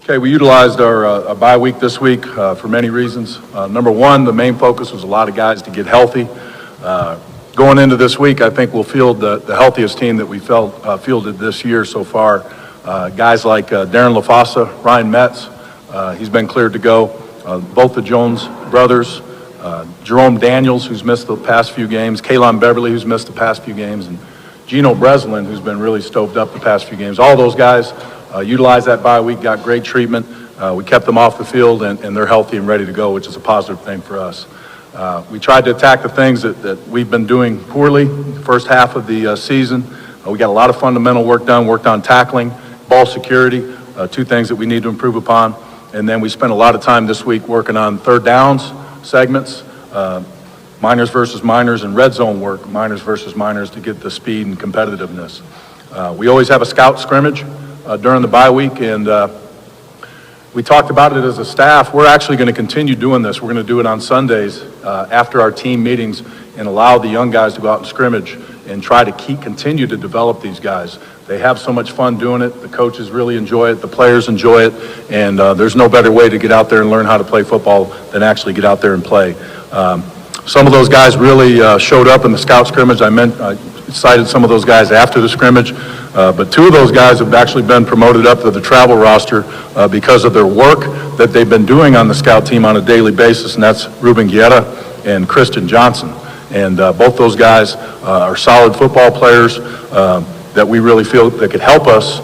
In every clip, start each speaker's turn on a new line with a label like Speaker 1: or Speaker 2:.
Speaker 1: Okay, we utilized our bye week this week for many reasons. Number one, the main focus was a lot of guys to get healthy. Going into this week, I think we'll field the healthiest team that we fielded this year so far. Guys like Darren LaFossa, Ryan Metz, he's been cleared to go. Both the Jones brothers, Jerome Daniels, who's missed the past few games, Kaylon Beverly, who's missed the past few games, and Gino Breslin, who's been really stoked up the past few games. All those guys utilized that bye week, got great treatment. We kept them off the field, and they're healthy and ready to go, which is a positive thing for us. We tried to attack the things that we've been doing poorly the first half of the season. We got a lot of fundamental work done, worked on tackling, ball security, two things that we need to improve upon. And then we spent a lot of time this week working on third downs segments, minors versus minors, and red zone work, minors versus minors, to get the speed and competitiveness. We always have a scout scrimmage during the bye week, and we talked about it as a staff. We're actually going to continue doing this. We're going to do it on Sundays after our team meetings and allow the young guys to go out and scrimmage and try to continue to develop these guys. They have so much fun doing it. The coaches really enjoy it. The players enjoy it. And there's no better way to get out there and learn how to play football than actually get out there and play. Some of those guys really showed up in the scout scrimmage. I cited some of those guys after the scrimmage. But two of those guys have actually been promoted up to the travel roster because of their work that they've been doing on the scout team on a daily basis, and that's Ruben Guerra and Christian Johnson. And both those guys are solid football players that we really feel that could help us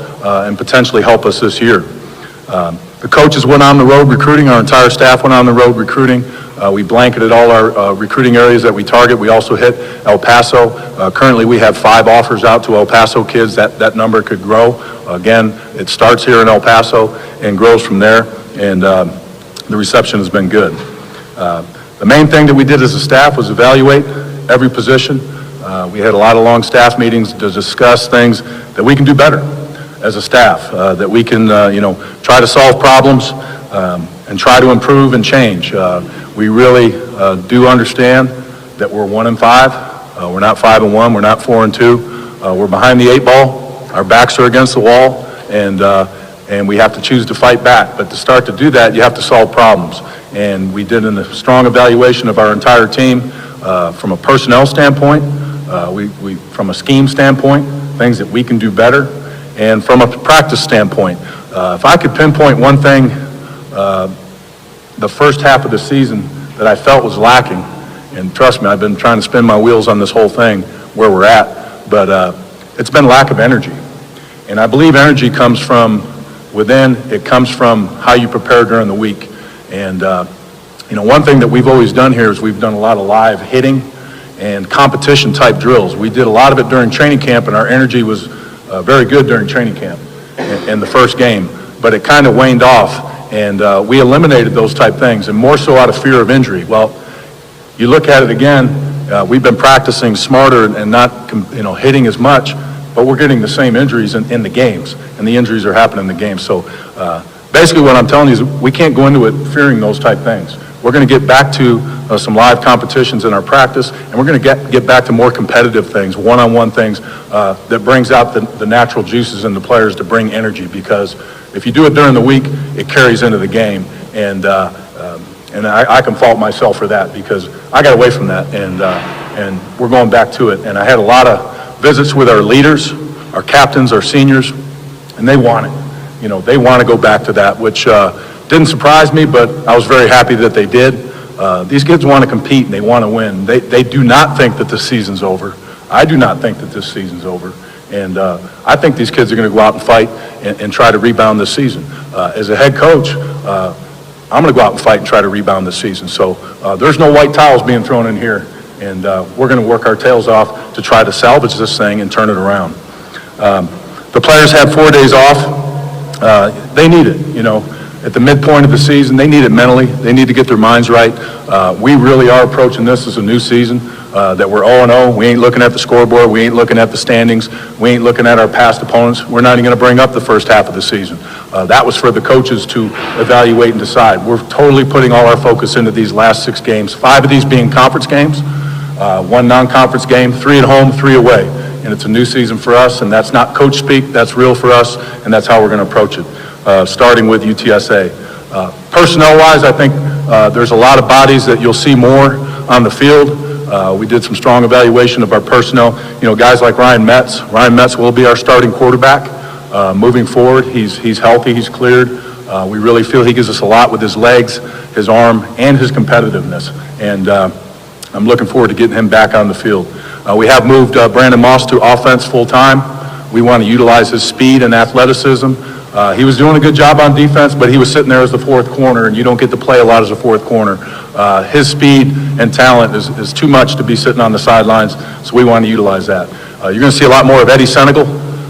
Speaker 1: and potentially help us this year. The coaches went on the road recruiting. Our entire staff went on the road recruiting. We blanketed all our recruiting areas that we target. We also hit El Paso. Currently, we have 5 offers out to El Paso kids. That number could grow. Again, it starts here in El Paso and grows from there, and the reception has been good. The main thing that we did as a staff was evaluate every position. We had a lot of long staff meetings to discuss things that we can do better as a staff, that we can, try to solve problems and try to improve and change. We really do understand that we're 1-5. We're not 5-1. We're not 4-2. We're behind the 8 ball. Our backs are against the wall, and we have to choose to fight back. But to start to do that, you have to solve problems. And we did a strong evaluation of our entire team from a personnel standpoint, from a scheme standpoint, things that we can do better, and from a practice standpoint. If I could pinpoint one thing the first half of the season that I felt was lacking, and trust me, I've been trying to spin my wheels on this whole thing where we're at, but it's been lack of energy. And I believe energy comes from within. It comes from how you prepare during the week. And one thing that we've always done here is we've done a lot of live hitting and competition type drills. We did a lot of it during training camp, and our energy was very good during training camp in the first game, but it kind of waned off. And we eliminated those type things, and more so out of fear of injury. Well, you look at it again, we've been practicing smarter and not hitting as much, but we're getting the same injuries in the games, and the injuries are happening in the games. So basically what I'm telling you is we can't go into it fearing those type things. We're going to get back to some live competitions in our practice, and we're going to get back to more competitive things, one-on-one things that brings out the natural juices in the players to bring energy, because if you do it during the week, it carries into the game, and I can fault myself for that because I got away from that, and we're going back to it. And I had a lot of visits with our leaders, our captains, our seniors, and they want it. They want to go back to that, which didn't surprise me, but I was very happy that they did. These kids want to compete and they want to win. They do not think that this season's over. I do not think that this season's over. And I think these kids are going to go out and fight and try to rebound this season. As a head coach, I'm going to go out and fight and try to rebound this season. So there's no white towels being thrown in here. And we're going to work our tails off to try to salvage this thing and turn it around. The players had 4 days off. They need it, At the midpoint of the season, they need it mentally. They need to get their minds right. We really are approaching this as a new season, that we're 0-0. We ain't looking at the scoreboard. We ain't looking at the standings. We ain't looking at our past opponents. We're not even going to bring up the first half of the season. That was for the coaches to evaluate and decide. We're totally putting all our focus into these last 6 games, 5 of these being conference games, 1 non-conference game, 3 at home, 3 away. And it's a new season for us, and that's not coach speak. That's real for us, and that's how we're going to approach it. starting with UTSA. Personnel-wise, I think there's a lot of bodies that you'll see more on the field. We did some strong evaluation of our personnel. You know, guys like Ryan Metz. Ryan Metz will be our starting quarterback moving forward. He's healthy, he's cleared. We really feel he gives us a lot with his legs, his arm, and his competitiveness. And I'm looking forward to getting him back on the field. We have moved Brandon Moss to offense full-time. We want to utilize his speed and athleticism. He was doing a good job on defense, but he was sitting there as the fourth corner, and you don't get to play a lot as a fourth corner. His speed and talent is too much to be sitting on the sidelines, so we want to utilize that. You're going to see a lot more of Eddie Senegal.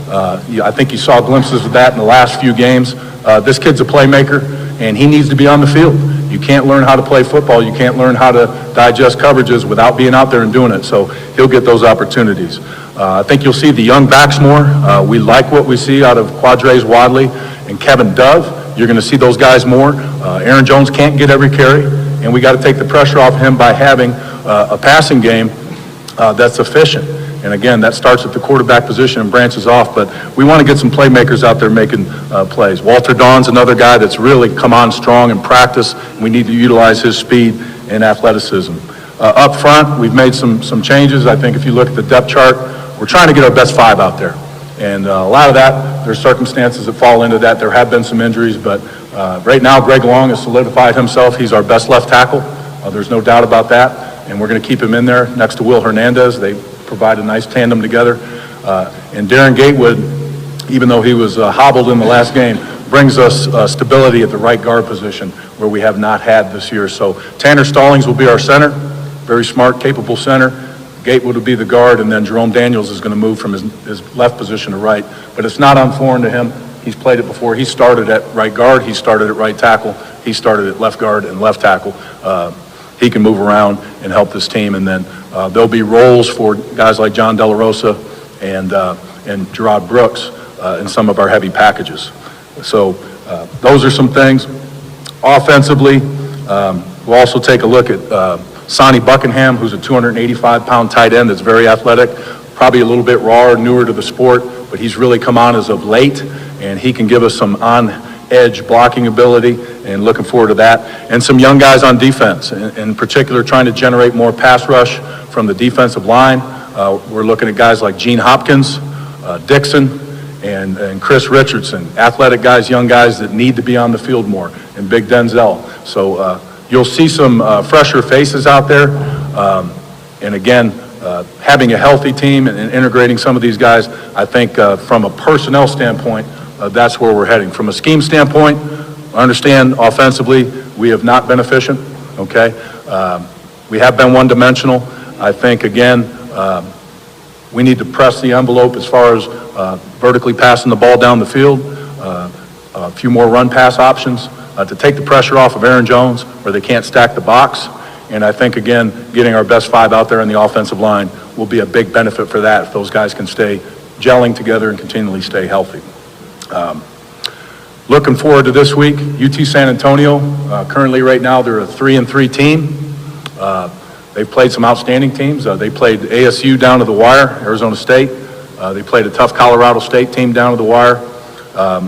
Speaker 1: I think you saw glimpses of that in the last few games. This kid's a playmaker, and he needs to be on the field. You can't learn how to play football. You can't learn how to digest coverages without being out there and doing it, so he'll get those opportunities. I think you'll see the young backs more. We like what we see out of Quadres Wadley and Kevin Dove. You're going to see those guys more. Aaron Jones can't get every carry, and we got to take the pressure off him by having a passing game that's efficient. And again, that starts at the quarterback position and branches off, but we want to get some playmakers out there making plays. Walter Dawn's another guy that's really come on strong in practice. We need to utilize his speed and athleticism. Up front, we've made some changes. I think if you look at the depth chart, we're trying to get our best five out there. And a lot of that, there's circumstances that fall into that. There have been some injuries, but right now, Greg Long has solidified himself. He's our best left tackle. There's no doubt about that. And we're going to keep him in there next to Will Hernandez. They provide a nice tandem together. And Darren Gatewood, even though he was hobbled in the last game, brings us stability at the right guard position where we have not had this year. So Tanner Stallings will be our center, very smart, capable center. Gatewood will be the guard, and then Jerome Daniels is going to move from his left position to right. But it's not unforeign to him. He's played it before. He started at right guard. He started at right tackle. He started at left guard and left tackle. He can move around and help this team. And then there'll be roles for guys like John De La Rosa and Gerard Brooks in some of our heavy packages. So those are some things. Offensively, we'll also take a look at Sonny Buckingham, who's a 285-pound tight end that's very athletic, probably a little bit raw, newer to the sport, but he's really come on as of late, and he can give us some on-edge blocking ability, and looking forward to that. And some young guys on defense, in particular trying to generate more pass rush from the defensive line. We're looking at guys like Gene Hopkins, Dixon, and Chris Richardson, athletic guys, young guys that need to be on the field more, and Big Denzel. So you'll see some fresher faces out there. And again, having a healthy team and integrating some of these guys, I think from a personnel standpoint, that's where we're heading. From a scheme standpoint, I understand offensively we have not been efficient, okay? We have been one-dimensional. I think, again, we need to press the envelope as far as vertically passing the ball down the field, a few more run-pass options to take the pressure off of Aaron Jones where they can't stack the box. And I think, again, getting our best five out there in the offensive line will be a big benefit for that if those guys can stay gelling together and continually stay healthy. Looking forward to this week, UT San Antonio. Currently right now they're a 3-3 team. They've played some outstanding teams. They played ASU down to the wire, Arizona State. They played a tough Colorado State team down to the wire.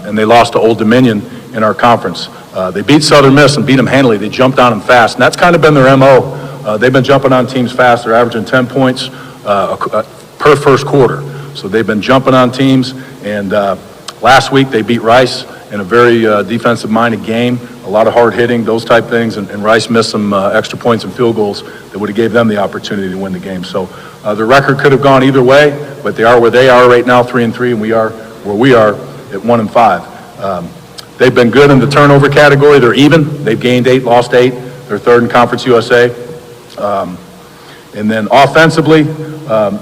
Speaker 1: And they lost to Old Dominion in our conference. They beat Southern Miss and beat them handily. They jumped on them fast, and that's kind of been their MO. They've been jumping on teams fast. They're averaging 10 points per first quarter. So they've been jumping on teams, and last week they beat Rice in a very defensive-minded game, a lot of hard hitting, those type things, and Rice missed some extra points and field goals that would have gave them the opportunity to win the game. So their record could have gone either way, but they are where they are right now, 3-3, and we are where we are at 1-5. They've been good in the turnover category. They're even. They've gained 8, lost 8. They're third in Conference USA. And then offensively,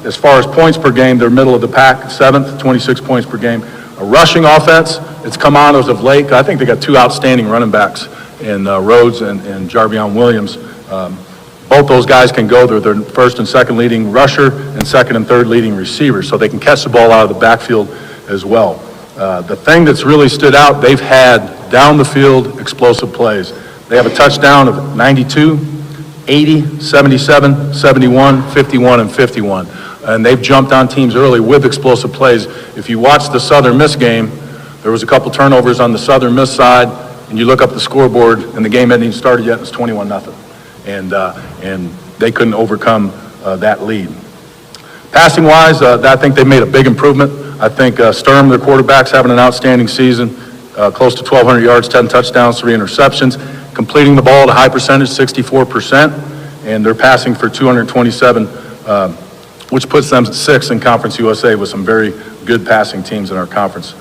Speaker 1: as far as points per game, they're middle of the pack, 7th, 26 points per game. A rushing offense, it's come on as of late. I think they got 2 outstanding running backs in Rhodes and Jarvion Williams. Both those guys can go. They're their first and second leading rusher and second and third leading receiver, so they can catch the ball out of the backfield as well. The thing that's really stood out, they've had down the field explosive plays. They have a touchdown of 92, 80, 77, 71, 51, and 51. And they've jumped on teams early with explosive plays. If you watch the Southern Miss game, There was a couple turnovers on the Southern Miss side, and you look up the scoreboard, and the game hadn't even started yet, and it's 21-0. And they couldn't overcome that lead. Passing-wise, I think they made a big improvement. I think Sturm, their quarterback's having an outstanding season, close to 1,200 yards, 10 touchdowns, 3 interceptions, completing the ball at a high percentage, 64%, and they're passing for 227, which puts them 6th in Conference USA with some very good passing teams in our conference.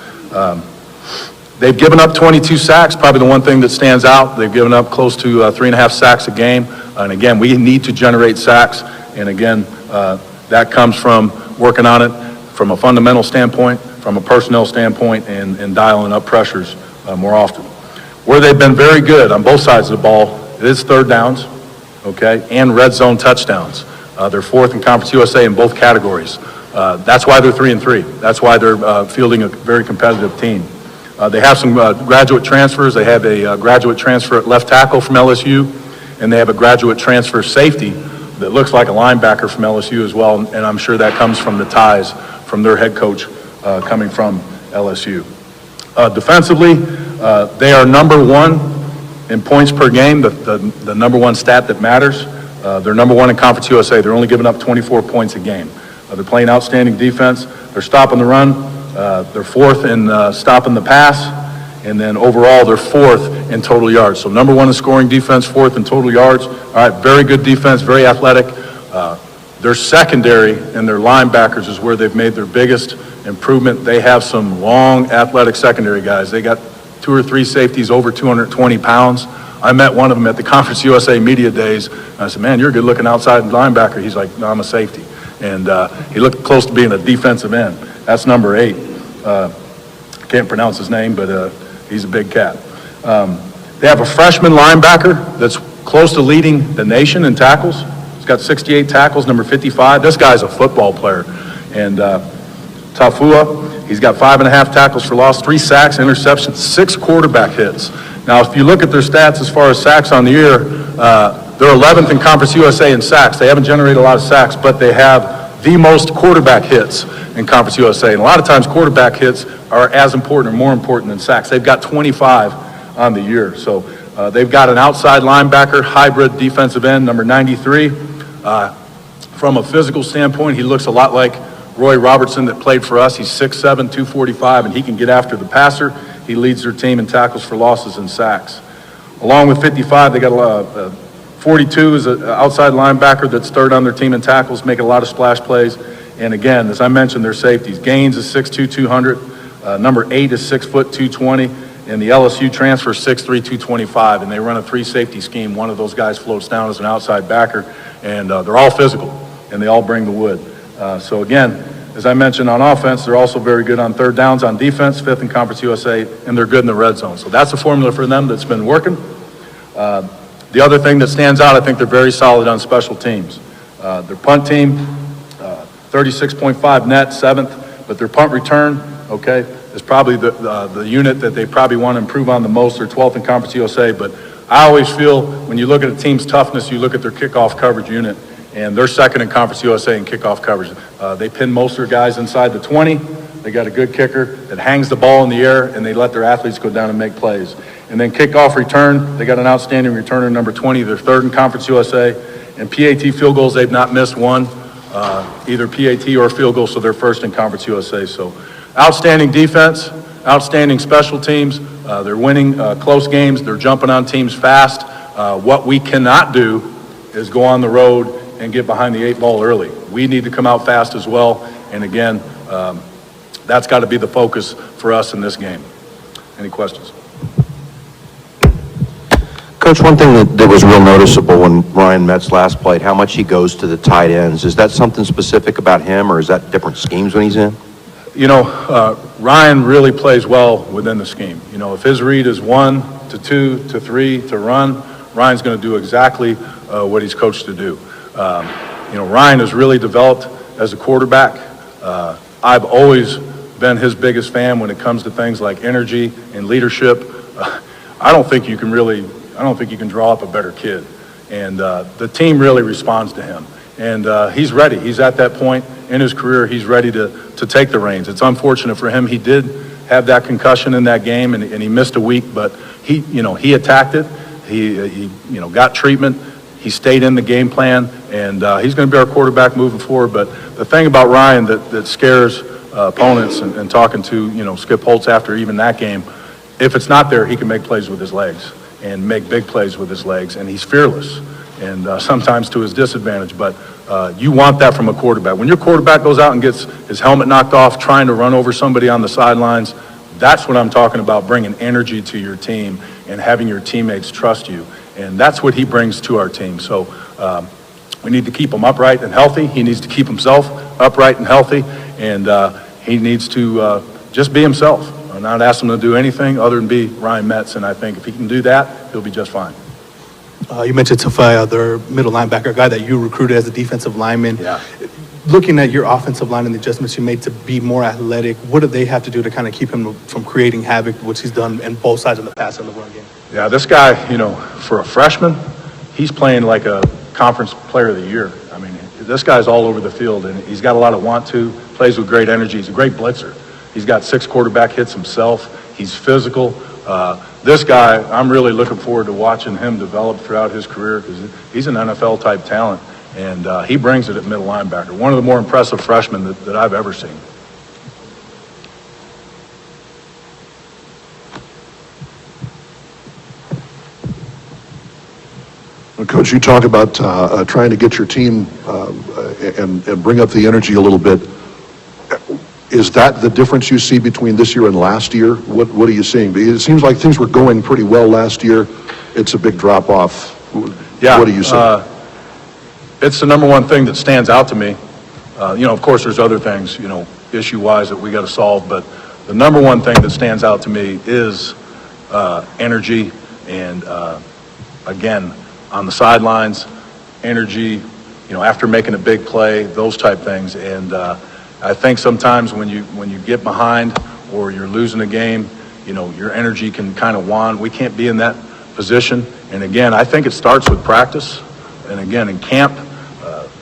Speaker 1: They've given up 22 sacks, probably the one thing that stands out. They've given up close to 3.5 sacks a game. And again, we need to generate sacks. And again, that comes from working on it from a fundamental standpoint, from a personnel standpoint, and dialing up pressures more often. Where they've been very good on both sides of the ball is third downs, okay, and red zone touchdowns. They're 4th in Conference USA in both categories. That's why they're 3-3. That's why they're fielding a very competitive team. They have some graduate transfers. They have a graduate transfer at left tackle from LSU, and they have a graduate transfer safety that looks like a linebacker from LSU as well, and I'm sure that comes from the ties from their head coach coming from LSU. Defensively, they are number 1 in points per game, the number 1 stat that matters. They're number 1 in Conference USA. They're only giving up 24 points a game. They're playing outstanding defense. They're stopping the run. They're 4th in stopping the pass. And then overall, they're 4th in total yards. So number 1 in scoring defense, 4th in total yards. All right, very good defense, very athletic. Their secondary and their linebackers is where they've made their biggest improvement. They have some long, athletic secondary guys. They got 2 or 3 safeties over 220 pounds. I met one of them at the Conference USA Media Days. And I said, man, you're a good-looking outside linebacker. He's like, no, I'm a safety. And he looked close to being a defensive end. That's number 8. Can't pronounce his name, but he's a big cat. They have a freshman linebacker that's close to leading the nation in tackles. He's got 68 tackles, number 55. This guy's a football player. And Tafua, he's got 5.5 tackles for loss, 3 sacks, interceptions, 6 quarterback hits. Now, if you look at their stats as far as sacks on the year, they're 11th in Conference USA in sacks. They haven't generated a lot of sacks, but they have the most quarterback hits in Conference USA. And a lot of times quarterback hits are as important or more important than sacks. They've got 25 on the year. So they've got an outside linebacker, hybrid defensive end, number 93. From a physical standpoint, he looks a lot like Roy Robertson that played for us. He's 6'7", 245, and he can get after the passer. He leads their team in tackles for losses and sacks. Along with 55, they got 42 is an outside linebacker that's 3rd on their team in tackles, making a lot of splash plays. And again, as I mentioned, their safeties. Gaines is 6'2", 200. Number 8 is 6 foot 220. And the LSU transfer is 6'3", 225. And they run a 3-safety scheme. One of those guys floats down as an outside backer. And they're all physical, and they all bring the wood. So again, as I mentioned on offense, they're also very good on third downs on defense, 5th in Conference USA, and they're good in the red zone. So that's a formula for them that's been working. The other thing that stands out, I think they're very solid on special teams. Their punt team, 36.5 net, 7th, but their punt return, okay, is probably the unit that they probably want to improve on the most. They're 12th in Conference USA, but I always feel when you look at a team's toughness, you look at their kickoff coverage unit, and they're 2nd in Conference USA in kickoff coverage. They pin most of their guys inside the 20. They got a good kicker that hangs the ball in the air, and they let their athletes go down and make plays. And then kickoff return, they got an outstanding returner, number 20. They're 3rd in Conference USA. And PAT field goals, they've not missed one, either PAT or field goal, so they're 1st in Conference USA. So outstanding defense, outstanding special teams. They're winning close games. They're jumping on teams fast. What we cannot do is go on the road and get behind the 8 ball early. We need to come out fast as well. And again, that's got to be the focus for us in this game. Any questions?
Speaker 2: Coach, one thing that was real noticeable when Ryan Metz last played, how much he goes to the tight ends. Is that something specific about him, or is that different schemes when he's in?
Speaker 1: You know, Ryan really plays well within the scheme. You know, if his read is 1 to 2 to 3 to run, Ryan's going to do exactly what he's coached to do. You know, Ryan has really developed as a quarterback. I've always been his biggest fan when it comes to things like energy and leadership. I don't think you can draw up a better kid. And the team really responds to him. And he's ready. He's at that point in his career. He's ready to take the reins. It's unfortunate for him. He did had that concussion in that game, and he missed a week, but he attacked it. He got treatment. He stayed in the game plan, and he's going to be our quarterback moving forward. But the thing about Ryan that scares opponents, and talking to, Skip Holtz after even that game, if it's not there, he can make plays with his legs and make big plays with his legs, and he's fearless, and sometimes to his disadvantage. But you want that from a quarterback. When your quarterback goes out and gets his helmet knocked off trying to run over somebody on the sidelines, that's what I'm talking about, bringing energy to your team and having your teammates trust you. And that's what he brings to our team. So we need to keep him upright and healthy. He needs to keep himself upright and healthy, and he needs to just be himself. I'm not asking him to do anything other than be Ryan Metz, and I think if he can do that, he'll be just fine.
Speaker 3: You mentioned Tafai, their middle linebacker, guy that you recruited as a defensive lineman.
Speaker 1: Yeah.
Speaker 3: Looking at your offensive line and the adjustments you made to be more athletic, what do they have to do to kind of keep him from creating havoc, which he's done in both sides of the pass and the run game?
Speaker 1: Yeah, this guy, for a freshman, he's playing like a conference player of the year. I mean, this guy's all over the field, and he's got a lot of want to, plays with great energy. He's a great blitzer. He's got 6 quarterback hits himself. He's physical. This guy, I'm really looking forward to watching him develop throughout his career, because he's an NFL-type talent, and he brings it at middle linebacker. One of the more impressive freshmen that I've ever seen.
Speaker 4: Well, Coach, you talk about trying to get your team and bring up the energy a little bit. Is that the difference you see between this year and last year? What are you seeing? Because it seems like things were going pretty well last year. It's a big drop off.
Speaker 1: Yeah,
Speaker 4: what do you see?
Speaker 1: It's the number one thing that stands out to me. Of course, there's other things, issue-wise that we got to solve, but the number one thing that stands out to me is energy, and again, on the sidelines, energy, after making a big play, those type things. And I think sometimes when you get behind or you're losing a game, your energy can kind of wane. We can't be in that position. And again, I think it starts with practice. And again, in camp,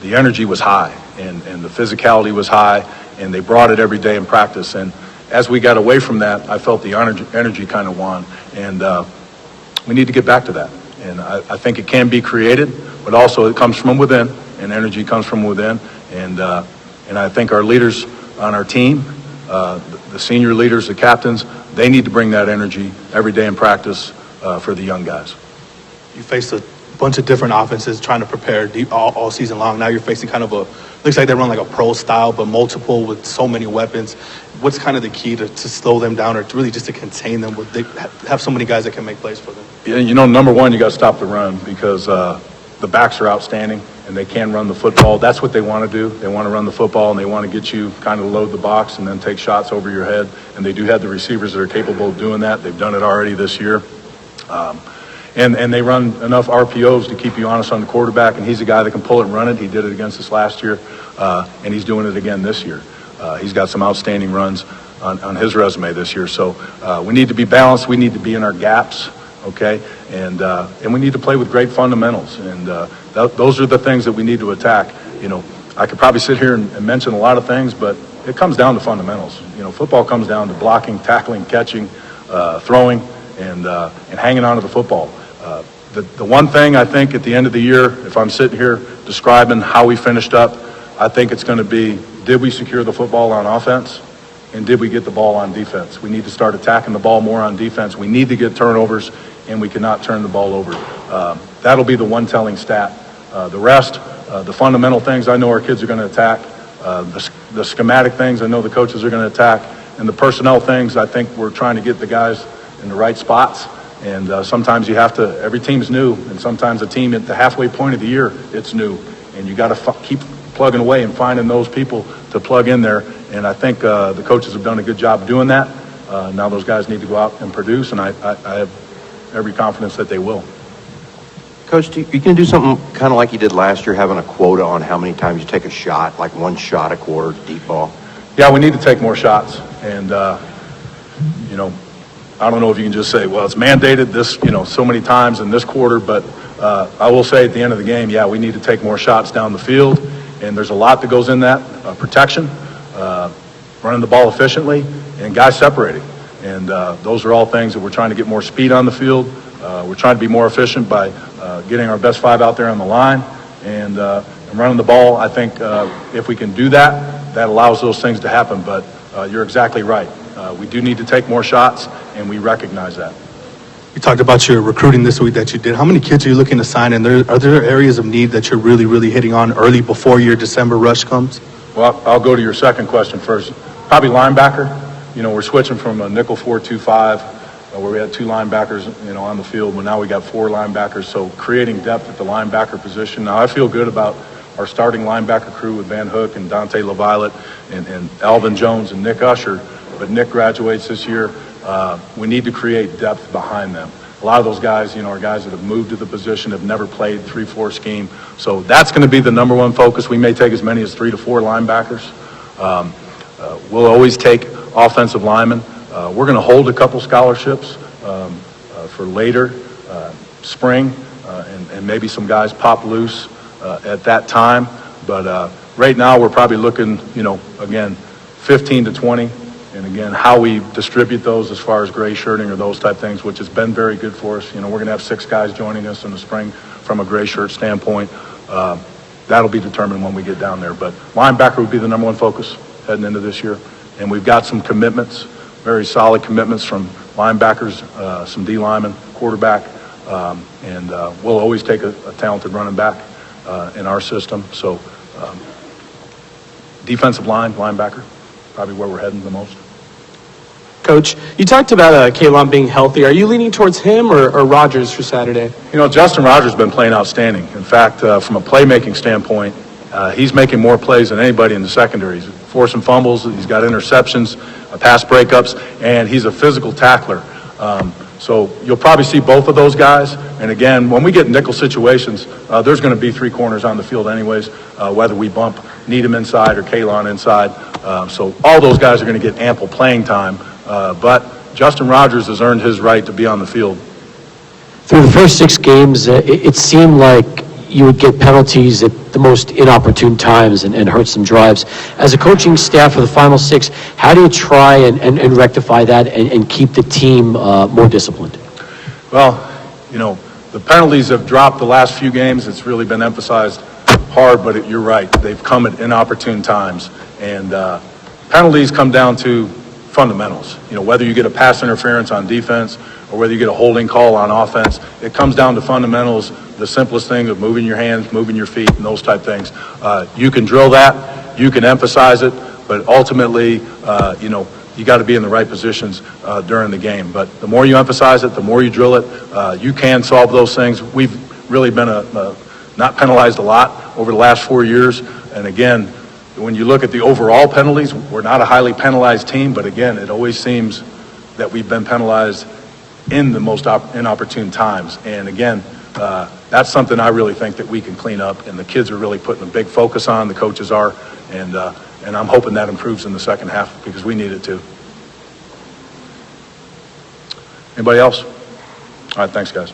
Speaker 1: the energy was high, and the physicality was high, and they brought it every day in practice. And as we got away from that, I felt the energy kind of wane. And we need to get back to that. And I think it can be created, but also it comes from within, and energy comes from within. And I think our leaders on our team, the senior leaders, the captains, they need to bring that energy every day in practice for the young guys.
Speaker 3: You faced a bunch of different offenses trying to prepare all season long. Now you're facing kind of looks like they run like a pro style, but multiple with so many weapons. What's kind of the key to slow them down, or really just to contain them? They have so many guys that can make plays for them.
Speaker 1: Yeah, number one, you got to stop the run, because the backs are outstanding and they can run the football. That's what they want to do. They want to run the football, and they want to get you kind of load the box and then take shots over your head. And they do have the receivers that are capable of doing that. They've done it already this year. And they run enough RPOs to keep you honest on the quarterback, and he's a guy that can pull it and run it. He did it against us last year, and he's doing it again this year. He's got some outstanding runs on his resume this year. So we need to be balanced. We need to be in our gaps, okay? And we need to play with great fundamentals. And those are the things that we need to attack. I could probably sit here and mention a lot of things, but it comes down to fundamentals. Football comes down to blocking, tackling, catching, throwing, and hanging on to the football. The one thing I think at the end of the year, if I'm sitting here describing how we finished up, I think it's going to be, did we secure the football on offense, and did we get the ball on defense? We need to start attacking the ball more on defense. We need to get turnovers, and we cannot turn the ball over. That'll be the one telling stat. The rest, the fundamental things, I know our kids are going to attack. The schematic things, I know the coaches are going to attack. And the personnel things, I think we're trying to get the guys in the right spots. And sometimes you have to, every team's new, and sometimes a team at the halfway point of the year, it's new. And you got to keep plugging away and finding those people to plug in there. And I think the coaches have done a good job doing that. Now those guys need to go out and produce, and I have every confidence that they will.
Speaker 2: Coach, you can do something kind of like you did last year, having a quota on how many times you take a shot, like one shot a quarter, deep ball?
Speaker 1: Yeah, we need to take more shots. And, I don't know if you can just say, well, it's mandated this, so many times in this quarter, but I will say at the end of the game, yeah, we need to take more shots down the field, and there's a lot that goes in that, protection, running the ball efficiently, and guys separating. And those are all things that we're trying to get more speed on the field. We're trying to be more efficient by getting our best 5 out there on the line and running the ball. I think if we can do that, that allows those things to happen. But you're exactly right. We do need to take more shots, and we recognize that.
Speaker 3: You talked about your recruiting this week that you did. How many kids are you looking to sign? And are there areas of need that you're really, really hitting on early before your December rush comes?
Speaker 1: Well, I'll go to your second question first. Probably linebacker. You know, we're switching from a nickel 4-2-5 where we had 2 linebackers, you know, on the field. But now we got 4 linebackers. So creating depth at the linebacker position. Now I feel good about our starting linebacker crew with Van Hook and Dante LaViolette and Alvin Jones and Nick Usher. But Nick graduates this year. We need to create depth behind them. A lot of those guys, you know, are guys that have moved to the position, have never played 3-4 scheme. So that's going to be the number one focus. We may take as many as 3 to 4 linebackers. We'll always take offensive linemen. We're going to hold a couple scholarships for later spring, and maybe some guys pop loose at that time. But right now we're probably looking, you know, again, 15 to 20. And again, how we distribute those as far as gray shirting or those type things, which has been very good for us. You know, we're going to have 6 guys joining us in the spring from a gray shirt standpoint. That'll be determined when we get down there. But linebacker would be the number one focus heading into this year. And we've got some commitments, very solid commitments from linebackers, some D linemen, quarterback, and we'll always take a talented running back in our system. So defensive line, linebacker, probably where we're heading the most.
Speaker 5: Coach, you talked about Kalon being healthy. Are you leaning towards him or Rogers for Saturday?
Speaker 1: You know, Justin Rogers has been playing outstanding. In fact, from a playmaking standpoint, he's making more plays than anybody in the secondary. He's forcing fumbles, he's got interceptions, pass breakups, and he's a physical tackler. So you'll probably see both of those guys. And again, when we get in nickel situations, there's going to be 3 corners on the field anyways, whether we bump Needham inside or Kalon inside. So all those guys are going to get ample playing time. But Justin Rogers has earned his right to be on the field.
Speaker 6: Through the first 6 games, it seemed like you would get penalties at the most inopportune times and hurt some drives. As a coaching staff for the final 6, how do you try and rectify that and keep the team more disciplined?
Speaker 1: Well, you know, the penalties have dropped the last few games. It's really been emphasized hard, but you're right. They've come at inopportune times. And penalties come down to fundamentals. You know, whether you get a pass interference on defense or whether you get a holding call on offense, it comes down to fundamentals, the simplest thing of moving your hands, moving your feet, and those type things. You can drill that, you can emphasize it, but ultimately, you know, you got to be in the right positions during the game. But the more you emphasize it, the more you drill it, you can solve those things. We've really been not penalized a lot over the last 4 years. And again, when you look at the overall penalties, we're not a highly penalized team, but again, it always seems that we've been penalized in the most inopportune times. And again, that's something I really think that we can clean up, and the kids are really putting a big focus on, the coaches are, and I'm hoping that improves in the second half because we need it to. Anybody else? All right, thanks, guys.